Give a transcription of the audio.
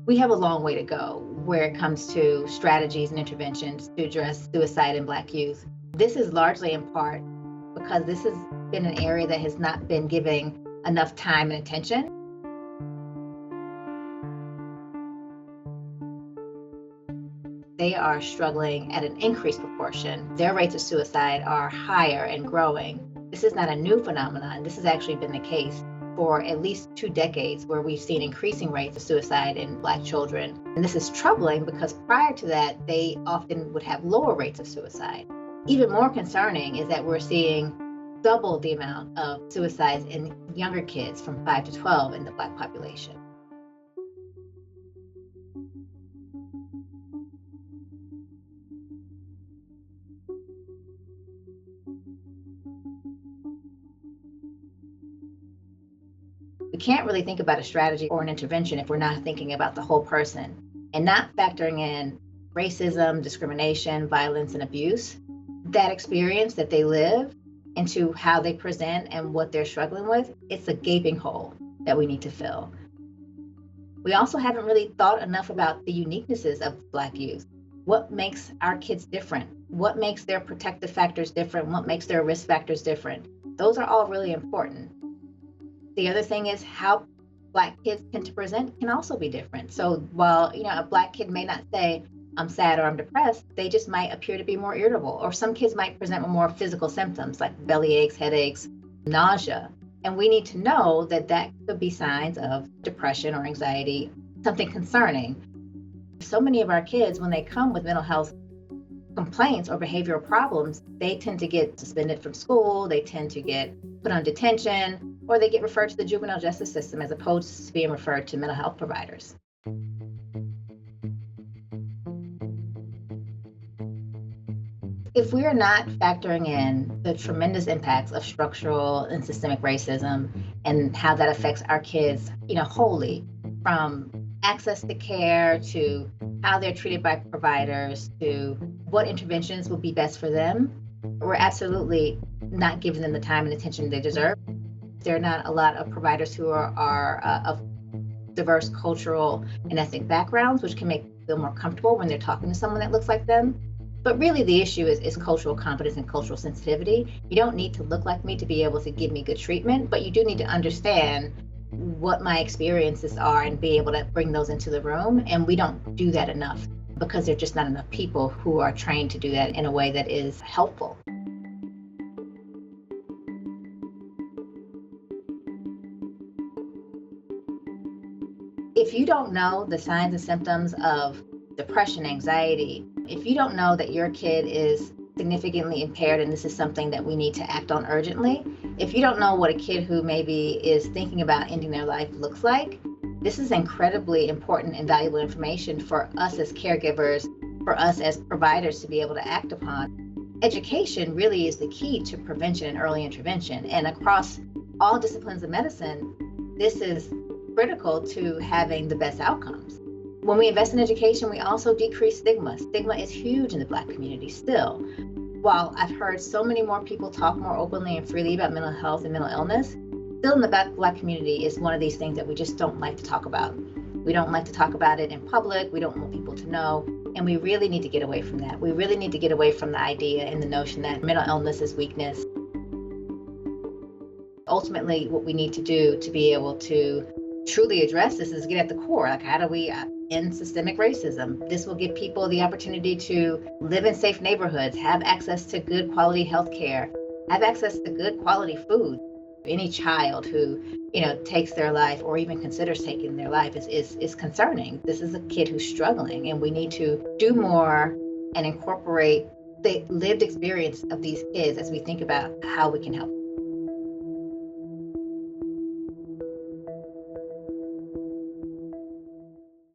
We have a long way to go where it comes to strategies and interventions to address suicide in Black youth. This is largely in part because this has been an area that has not been giving enough time and attention. They are struggling at an increased proportion. Their rates of suicide are higher and growing. This is not a new phenomenon. This has actually been the case for at least 2 decades, where we've seen increasing rates of suicide in Black children. And this is troubling because prior to that, they often would have lower rates of suicide. Even more concerning is that we're seeing double the amount of suicides in younger kids from 5 to 12 in the Black population. We can't really think about a strategy or an intervention if we're not thinking about the whole person and not factoring in racism, discrimination, violence, and abuse. That experience that they live into how they present and what they're struggling with, it's a gaping hole that we need to fill. We also haven't really thought enough about the uniquenesses of Black youth. What makes our kids different? What makes their protective factors different? What makes their risk factors different? Those are all really important. The other thing is how Black kids tend to present can also be different. So while a Black kid may not say, I'm sad or I'm depressed, they just might appear to be more irritable. Or some kids might present with more physical symptoms like belly aches, headaches, nausea. And we need to know that that could be signs of depression or anxiety, something concerning. So many of our kids, when they come with mental health complaints or behavioral problems, they tend to get suspended from school, they tend to get put on detention, or they get referred to the juvenile justice system as opposed to being referred to mental health providers. If we are not factoring in the tremendous impacts of structural and systemic racism and how that affects our kids, wholly, from access to care to how they're treated by providers to what interventions will be best for them, we're absolutely not giving them the time and attention they deserve. There are not a lot of providers who are of diverse cultural and ethnic backgrounds, which can make them feel more comfortable when they're talking to someone that looks like them. But really the issue is cultural competence and cultural sensitivity. You don't need to look like me to be able to give me good treatment, but you do need to understand what my experiences are and be able to bring those into the room. And we don't do that enough because there are just not enough people who are trained to do that in a way that is helpful. If you don't know the signs and symptoms of depression, anxiety, if you don't know that your kid is significantly impaired and this is something that we need to act on urgently, if you don't know what a kid who maybe is thinking about ending their life looks like, this is incredibly important and valuable information for us as caregivers, for us as providers to be able to act upon. Education really is the key to prevention and early intervention. And across all disciplines of medicine, this is critical to having the best outcomes. When we invest in education, we also decrease stigma. Stigma is huge in the Black community still. While I've heard so many more people talk more openly and freely about mental health and mental illness, still in the Black community is one of these things that we just don't like to talk about. We don't like to talk about it in public. We don't want people to know. And we really need to get away from that. We really need to get away from the idea and the notion that mental illness is weakness. Ultimately, what we need to do to be able to truly address this is get at the core. Like, how do we end systemic racism? This will give people the opportunity to live in safe neighborhoods, have access to good quality health care, have access to good quality food. Any child who, takes their life or even considers taking their life is concerning. This is a kid who's struggling, and we need to do more and incorporate the lived experience of these kids as we think about how we can help.